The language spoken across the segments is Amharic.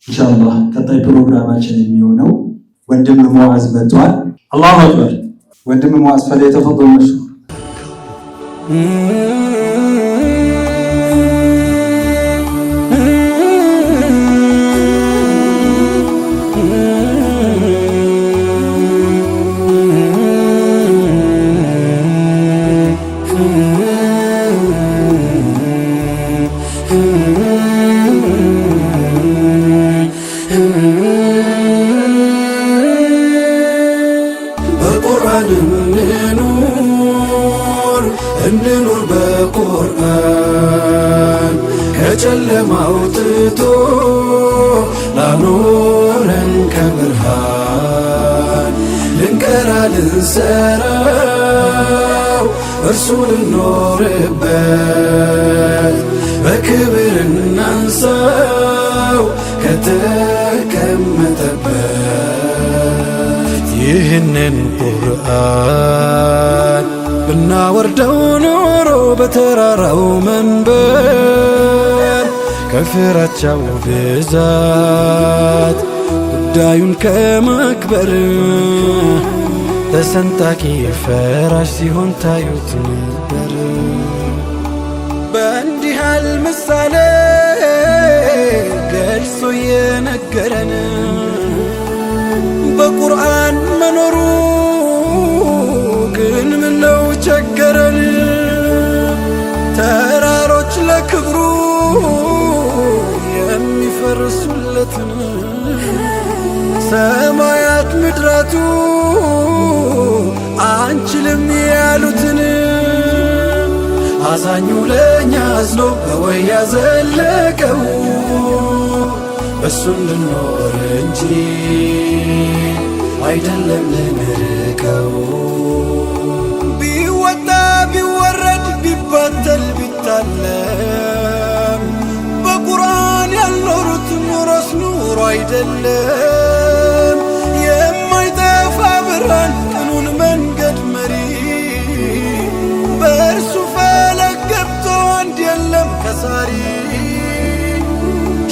ኢንሻአላህ ቀጣይ ፕሮግራማችን የሚሆነው ወንድም ሙአዝ መጥቷል። አላሁ አክበር። ወንድም ሙአዝ ፈለይተፈضل መሽኩር እንኑር በቁርአን ከጨለማው ትቶ ላኖረን ከብርሃን ልንቀራ ልንሰራው እርሱን እንኖርበት በክብር እናንሳው ከተቀመጠበት ይህንን ቁርአን ብናወርደው ኖሮ በተራራው መንበር ከፍራቻው ብዛት ጉዳዩን ከማክበር ተሰንጣቂ ፈራሽ ሲሆን ታዩት ነበር። በእንዲህ ያለ ምሳሌ ገልጾ የነገረን በቁርአን መኖሩ ግን ምነው ቸገረን? ተራሮች ለክብሩ የሚፈርሱለትን ሰማያት ምድራቱ አንችልም ያሉትን አዛኙ ለኛ አዝኖ በወያ ዘለቀው በሱ እንድንኖር እንጂ አይደለም ልንርቀው። ቢወጣ ቢወረድ ቢባተል ቢታለም በቁርአን ያልኖሩት ኑሮስ ኑሮ አይደለም። የማይጠፋ ብርሃን ቅኑን መንገድ መሪ በእርሱ ፈለግ ገብቶ አንድ የለም ከሳሪ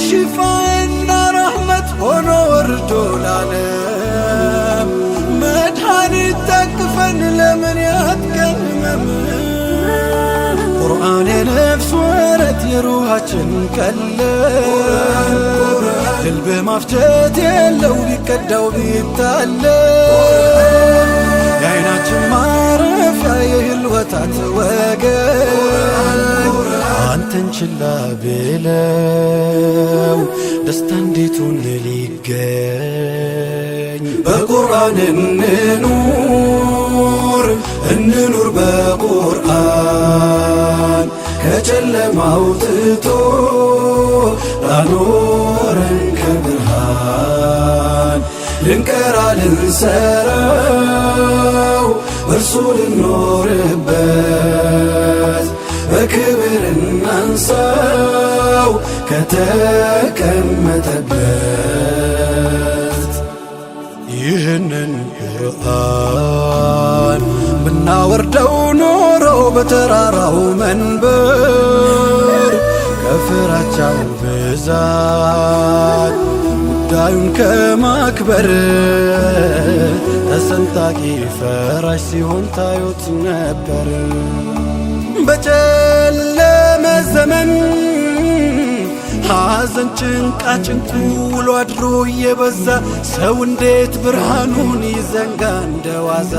ሽፋና ረህመት ሆኖ ወርዶ ላለም መድኃኒት ታቅፈን ለምን ያትቀንመም? ቁርአን የነፍስ ወረት የሩሃችን ቀለም ልብ ማፍጨት የለው ቢቀዳው ቢታለም የዓይናችን ማረፊያ የህልወታት ወገን አንተን ችላ ብለው ደስታ እንዴቱን ሊገኝ በቁርአን እንኑር በቁርአን ከጨለማው ትቶ ላኖረን ከብርሃን ልንቀራ ልንሰራው እርሱ ልንኖርበት በክብር እናንሳው ከተቀመጠበት ይህንን ቁርአን ብናወርደው ኖሮ በተራራው መንበር ከፍራቻው ብዛት ጉዳዩን ከማክበር ተሰንጣቂ ፈራሽ ሲሆን ታዩት ነበር። በጨለመ ዘመን ሐዘን ጭንቃ ጭንቁ ውሎ አድሮ እየበዛ ሰው እንዴት ብርሃኑን ይዘንጋ እንደዋዛ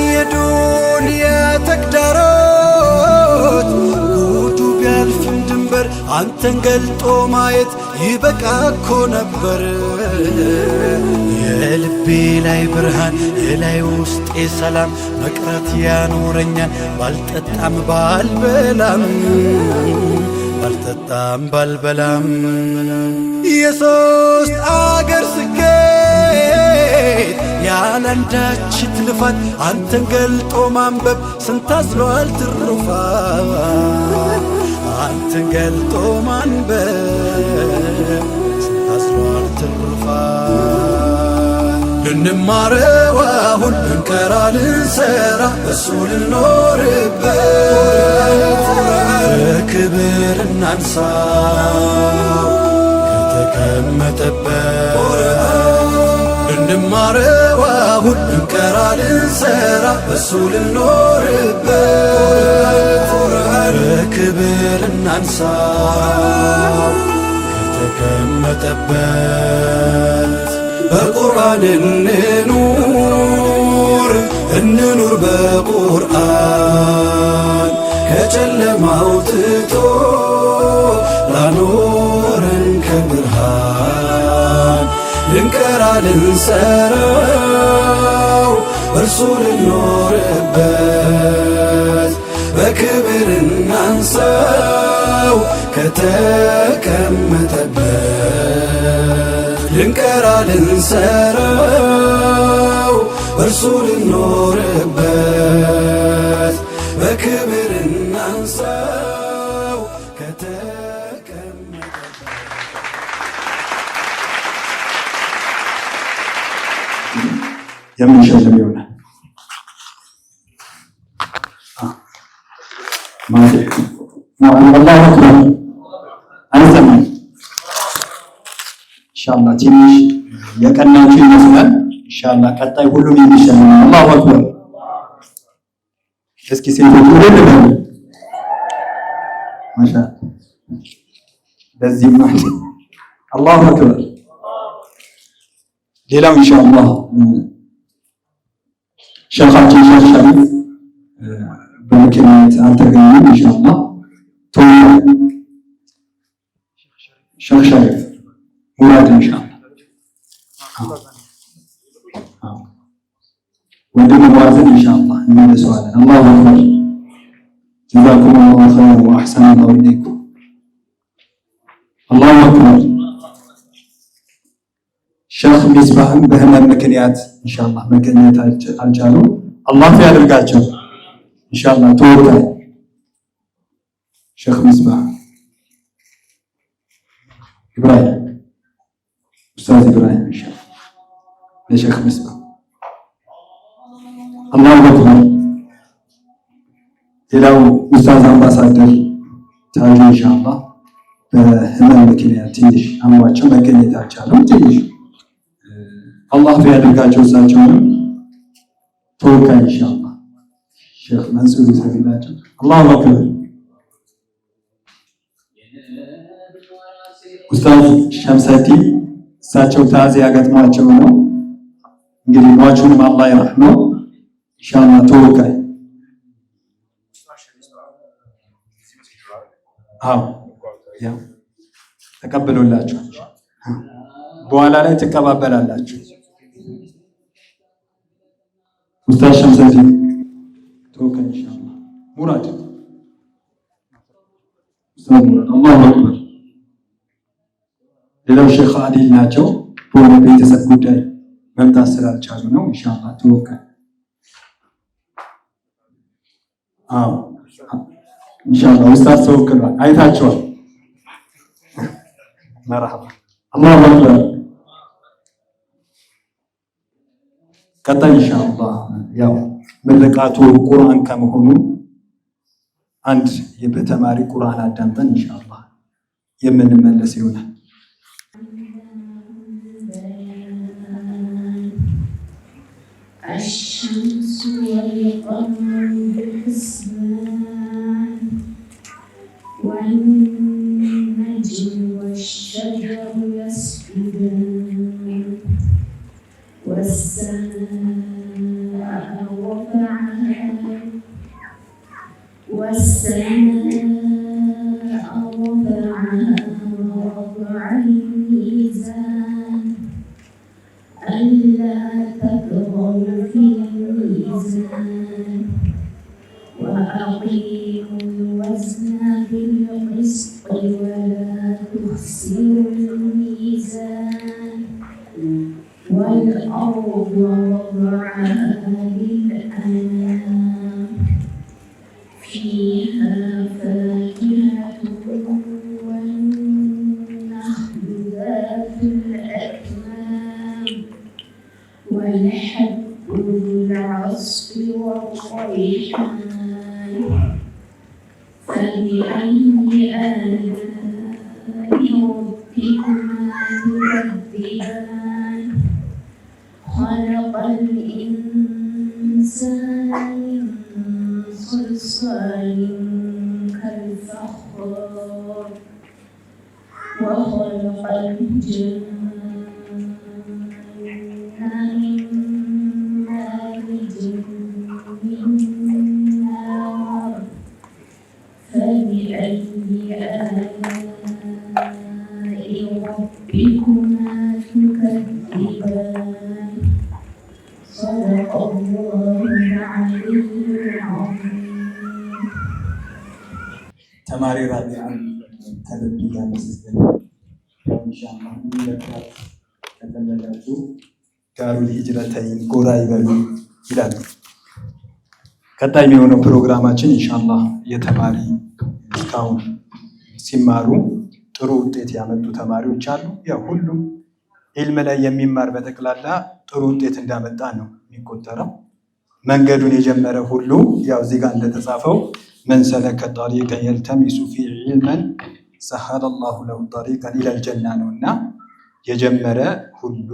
የዱንያ ተግዳሮት ጉዱ ቢያልፍም ድንበር አንተን ገልጦ ማየት ይበቃ እኮ ነበር። የልቤ ላይ ብርሃን የላይ ውስጤ ሰላም መቅረት ያኖረኛል ባልጠጣም ባልበላም የሶስት አገር ስኬት ያላንዳች ትልፋት አንተን ገልጦ ማንበብ ስንታዝሏል ትሩፋት አንተን ገልጦ ማንበብ ስንታዝሏል ትሩፋት ልንማረው አሁን ልንቀራ ልንሰራ እሱ ልንኖርበት እናንሳው ከተቀመጠበት እንማረው አሁን እንቀራ ልንሰራ በሱ ልኖርበት በክብር እናንሳው ከተቀመጠበት በቁርአን እንኑር በቁርአን ከጨለማ አውጥቶ ላኖረን ከብርሃን ልንቀራ ልንሰራው በእርሱ ልኖርበት በክብር እናንሳው ከተቀመጠበት ልንቀራ ልንሰራው በእርሱ ልኖርበት በክብር እናንሳው ከተቀመጠበት። የምንሸልም ይሆናል። አላሁ አክበር አንሰማም። ኢንሻአላህ ትንሽ የቀናችሁ ይመስላል። ኢንሻአላህ ቀጣይ ሁሉም የሚሸልም ነው። አላሁ አክበር። እስኪ ሴቶች ወደ ነው ማሻአላህ በዚህ ማለት አላሁ አክበር። ሌላው ኢንሻአላህ ሸኻችን ሸኽ ሸሪፍ በምክንያት አልተገኘም። ኢንሻአላህ ሸኽ ሸሪፍ ሙራድ ኢንሻአላህ ወንድም ሙአዝን ኢንሻአላህ እንመልሰዋለን። አላሁ አክበር። ጀዛኩም አላሁ ኸይረን ወአሕሰነ አላሁ ኢለይኩም። አላሁ አክበር። ሸኽ ሚስባህም በህመም ምክንያት ኢንሻአላህ መገኘት አልቻሉም። አላህ ያድርጋቸው ኢንሻአላህ። ተወካይ ሸኽ ሚስባህ ኢብራሂም ኡስታዝ ኢብራሂም ኢንሻአላህ ለሸኽ ሚስባህ አላሁ አክበር። ሌላው ኡስታዝ አምባሳደር ታጁ ኢንሻአላህ በህመም ምክንያት ትንሽ አሟቸው መገኘት አልቻሉም። ትንሽ አላህ ያድርጋቸው። እሳቸውንም ተወካይ ኢንሻአላህ ሼኽ መንሱር ይሰግላቸው። አላሁ አክበር። ኡስታዝ ሸምሰቲ እሳቸው ታዚያ ገጥሟቸው ነው እንግዲህ ሟቹንም አላህ ይረህመው ኢንሻአላህ። ተወካይ ያው ተቀበሉላችኋል። በኋላ ላይ ትቀባበላላችሁ። ኡስታዝ ሸምሰቲ ተወካይ ኢንሻአላህ። ሙራድ ኡስታዝ ሙራድ አላሁ አክበር። ሌላው ሼኽ አዲል ናቸው። በሆነ ቤተሰብ ጉዳይ መምጣት ስላልቻሉ ነው ኢንሻአላህ። ተወካይ ኢንሻአላህ ኡስታዝ ተወክሏል። አይታችኋል። መርሐባ አላሁ አክበር። ቀጣይ ኢንሻአላህ ያው ምርቃቱ ቁርአን ከመሆኑ አንድ በተማሪ ቁርአን አዳምጠን ኢንሻአላህ የምንመለስ ይሆናል። الشمس والقمر بحسبان والنجم والشجر يسجدان والسماء رفعها ووضع الميزان ألا تطغوا في الميزان وأقيموا الوزن بالقسط ولا تخسروا الميزان والأرض وضعها للأنام فيها فاكهة والنخل ذات الأكمام والحب ذو العصف والريحان فبأي آلاء ربكما تكذبان خلق الإنسان من صلصال كالفخار وخلق الجن من مارج من نار فبأي آلاء ربكما تكذبان صدق الله العلي العظيم. ተማሪ ራቢዓን ከልብ እያመሰገን ኢንሻአላህ የሚለካት ከፈለጋችሁ ዳሩል ሂጅረተይን ጎራ ይበሉ ይላል። ቀጣይ የሚሆነው ፕሮግራማችን ኢንሻአላህ የተማሪ እስካሁን ሲማሩ ጥሩ ውጤት ያመጡ ተማሪዎች አሉ። ያው ሁሉም ኢልም ላይ የሚማር በጠቅላላ ጥሩ ውጤት እንዳመጣ ነው የሚቆጠረው። መንገዱን የጀመረ ሁሉ ያው እዚህ ጋር እንደተጻፈው መን ሰለከ ጠሪቀን የልተሚሱ ፊህ ዒልመን ሰሀለ ላሁ ለሁ ጠሪቀን ኢለል ጀና ነው እና የጀመረ ሁሉ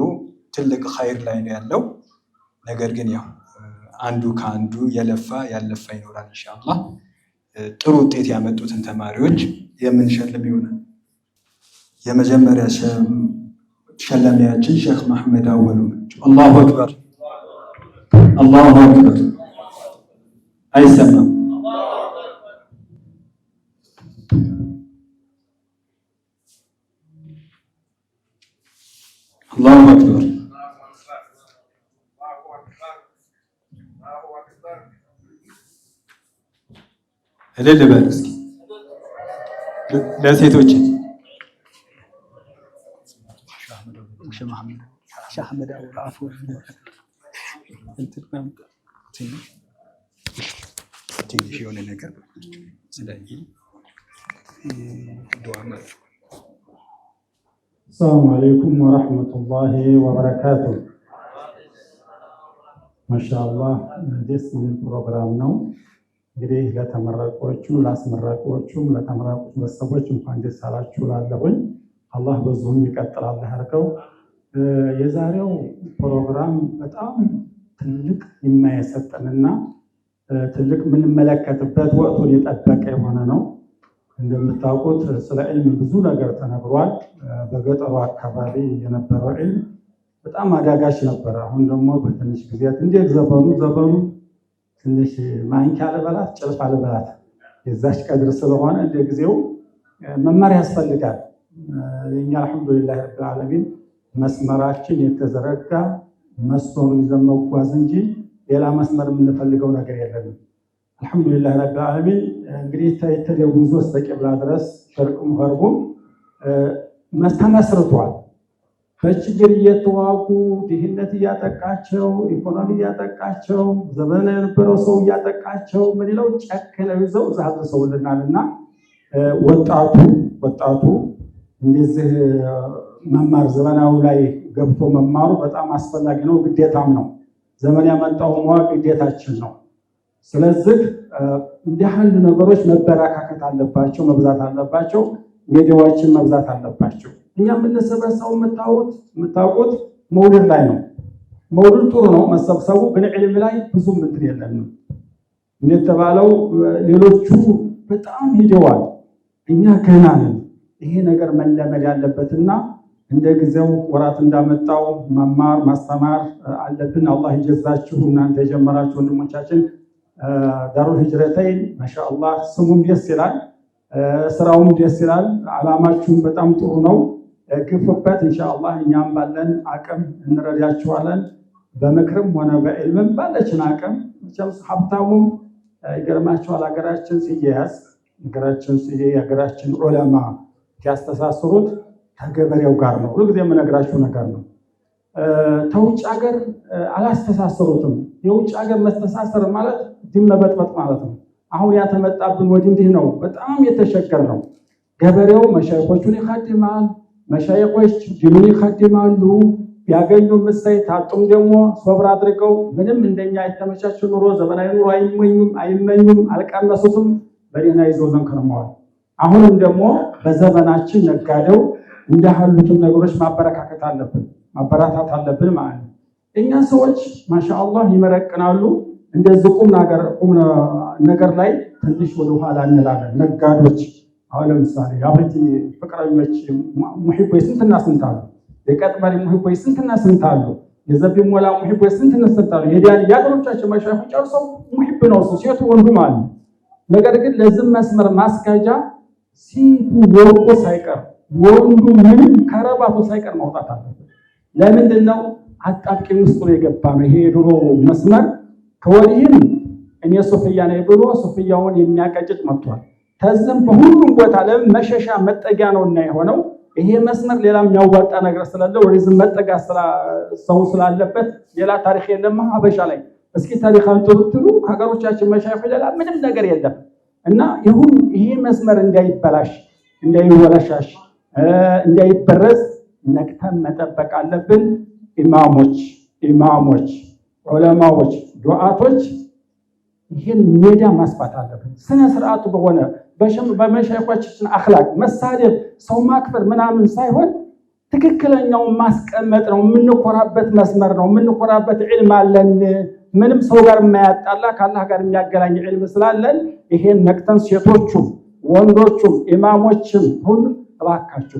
ትልቅ ኸይር ላይ ነው ያለው። ነገር ግን ያው አንዱ ከአንዱ የለፋ ያለፋ ይኖራል። ኢንሻአላህ ጥሩ ውጤት ያመጡትን ተማሪዎች የምንሸልም ይሆናል። የመጀመሪያ ሸላሚያችን ሼክ መሐመድ አወሉ ናቸው። አላሁ አክበር አላሁ አክበር። አይሰማም። አላሁ አክበር። እልል በሉ እስኪ ለሴቶች ሻህመድ አወሉ አፉ ትንሽ የሆነ ነገር ስለዚህ ዱዓ ማለት። ሰላሙ አለይኩም ወረሕመቱላሂ ወበረካቱ። ማሻአላህ ደስ የሚል ፕሮግራም ነው። እንግዲህ ለተመራቂዎቹም ለአስመራቂዎቹም ለተመራቂ ቤተሰቦች እንኳን ደስ አላችሁ እላለሁኝ። አላህ በዚሁም ይቀጥላል ያድርገው። የዛሬው ፕሮግራም በጣም ትልቅ የማይሰጠንና ትልቅ የምንመለከትበት ወቅቱን የጠበቀ የሆነ ነው። እንደምታውቁት ስለ ዒልም ብዙ ነገር ተነግሯል። በገጠሩ አካባቢ የነበረው ዒልም በጣም አዳጋች ነበረ። አሁን ደግሞ በትንሽ ጊዜያት እንዴት ዘበኑ ትንሽ ማንኪያ ልበላት ጭልፋ ልበላት የዛች ቀድር ስለሆነ እንደ ጊዜው መማር ያስፈልጋል። የኛ አልሐምዱሊላህ ረብል ዓለሚን መስመራችን የተዘረጋ መስመሩን ይዘን መጓዝ እንጂ ሌላ መስመር የምንፈልገው ነገር የለንም። አልሐምዱሊላህ ረብል ዓለሚን እንግዲህ ተደጉዞ እስከ ቂብላ ድረስ ሸርቅም ገርቡም ተመስርቷል። በችግር እየተዋጉ ድህነት እያጠቃቸው ኢኮኖሚ እያጠቃቸው ዘመን የነበረው ሰው እያጠቃቸው ምን ይለው ጨክነው ይዘው እዛ አድርሰውልናልና ወጣቱ እንደዚህ መማር ዘመናዊ ላይ ገብቶ መማሩ በጣም አስፈላጊ ነው፣ ግዴታም ነው። ዘመን ያመጣው ማወቅ ግዴታችን ነው። ስለዚህ እንዲህ ያሉ ነገሮች መበራካከት አለባቸው፣ መብዛት አለባቸው፣ ሜዲያዎችን መብዛት አለባቸው። እኛ የምንሰበሰበው የምታውቁት መውሊድ ላይ ነው። መውሊድ ጥሩ ነው መሰብሰቡ፣ ግን ዒልም ላይ ብዙም እንትን የለንም። እንደተባለው ሌሎቹ በጣም ሂደዋል፣ እኛ ገና ነን። ይሄ ነገር መለመድ ያለበትና እንደ ጊዜው ወራት እንዳመጣው መማር ማስተማር አለብን። አላህ ይጀዛችሁ እናንተ የጀመራችሁ ወንድሞቻችን። ዳሩል ሂጅረተይን ማሻአላህ ስሙም ደስ ይላል፣ ስራውም ደስ ይላል። አላማችሁም በጣም ጥሩ ነው። ግፉበት ኢንሻአላህ። እኛም ባለን አቅም እንረዳችኋለን፣ በምክርም ሆነ በዕልምም ባለችን አቅም። ሀብታሙም ይገርማችኋል፣ ሀገራችን ሲያያዝ የሀገራችን ዑለማ ሲያስተሳስሩት ከገበሬው ጋር ነው። ሁሉ ጊዜ የምነግራችሁ ነገር ነው። ተውጭ ሀገር አላስተሳሰሩትም። የውጭ ሀገር መስተሳሰር ማለት ድመበጥበጥ ማለት ነው። አሁን ያተመጣብን ወዲህ እንዲህ ነው። በጣም የተሸገር ነው። ገበሬው መሻይኮቹን ይኸድማል፣ መሻይኮች ዲኑን ይኸድማሉ። ቢያገኙ ምሳይ ታጡም ደግሞ ሶብር አድርገው ምንም እንደኛ የተመቻቸ ኑሮ ዘመናዊ ኑሮ አይመኙም፣ አልቀመሱትም። በደህና ይዘው ዘንከረመዋል። አሁንም ደግሞ በዘመናችን ነጋዴው እንዳሉትን ነገሮች ማበረካከት አለብን፣ ማበረታታት አለብን ማለት ነው። እኛ ሰዎች ማሻአላህ ይመረቅናሉ። እንደዚህ ቁም ነገር ላይ ትንሽ ወደ ኋላ እንላለን። ነጋዴዎች አሁን ለምሳሌ የአብሪቲ ፍቅረኞች ሙሂቦች ስንትና ስንት አሉ። የቀጥመሪ ሙሂቦች ስንትና ስንት አሉ። የዘቢ ሞላ ሙሂቦች ስንትና ስንት አሉ። የዲያን ያገሮቻቸው መሻይኹ ጨርሰው ሙሂብ ነው እሱ ሴቱ ወንዱ ማለት። ነገር ግን ለዚህ መስመር ማስካጃ ሲቱ ወርቆ ሳይቀር ወንዱ ምንም ከረባቱ ሳይቀር ማውጣት አለበት። ለምንድን ነው? አጣብቂኝ ውስጥ ነው የገባ ነው። ይሄ የድሮ መስመር ከወዲህም እኔ ሱፍያ ነኝ ብሎ ሱፍያውን የሚያቀጭጭ መጥቷል። ተዝም በሁሉም ቦታ ለመሸሻ መጠጊያ ነውና የሆነው ይሄ መስመር ሌላ የሚያዋጣ ነገር ስለሌለ ወደዚህ መጠጋ ሰው ስላለበት ሌላ ታሪክ የለም። ሀበሻ ላይ እስኪ ታሪክ አንጥሩ ሀገሮቻችን መሻይኹ ሌላ ምንም ነገር የለም። እና ይሄ መስመር እንዳይበላሽ፣ እንዳይወለሻሽ፣ እንዳይበረዝ ነቅተን መጠበቅ አለብን። ኢማሞች፣ ዑለማዎች፣ ዱዓቶች ይህን ሜዳ ማስፋት አለብን። ስነ ስርዓቱ በሆነ በመሻይኾቻችን አኽላቅ መሳደብ፣ ሰው ማክበር ምናምን ሳይሆን ትክክለኛውን ማስቀመጥ ነው። የምንኮራበት መስመር ነው። የምንኮራበት ዒልም አለን። ምንም ሰው ጋር የማያጣላ ከአላህ ጋር የሚያገናኝ ዒልም ስላለን ይሄን ነቅተን ሴቶቹም ወንዶቹም ኢማሞችም ሁሉ እባካችሁ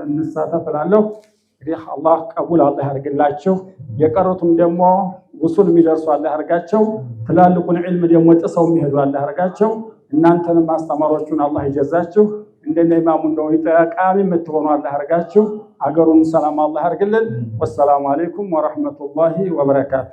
እንሳተፍ እላለሁ። እንግዲህ አላህ ቀቡል አላህ ያድርግላችሁ። የቀሩትም ደግሞ ውሱል የሚደርሱ አላህ ያድርጋቸው። ትላልቁን ዒልም ደግሞ ጥሰው የሚሄዱ አላህ ያድርጋቸው። እናንተንም አስተማሪዎቹን አላህ ይጀዛችሁ። እንደነ ኢማሙ ነው ጠቃሚ የምትሆኑ አላህ ያድርጋችሁ። ሀገሩን ሰላም አላህ ያድርግልን። ወሰላሙ አለይኩም ወራህመቱላሂ ወበረካቱ።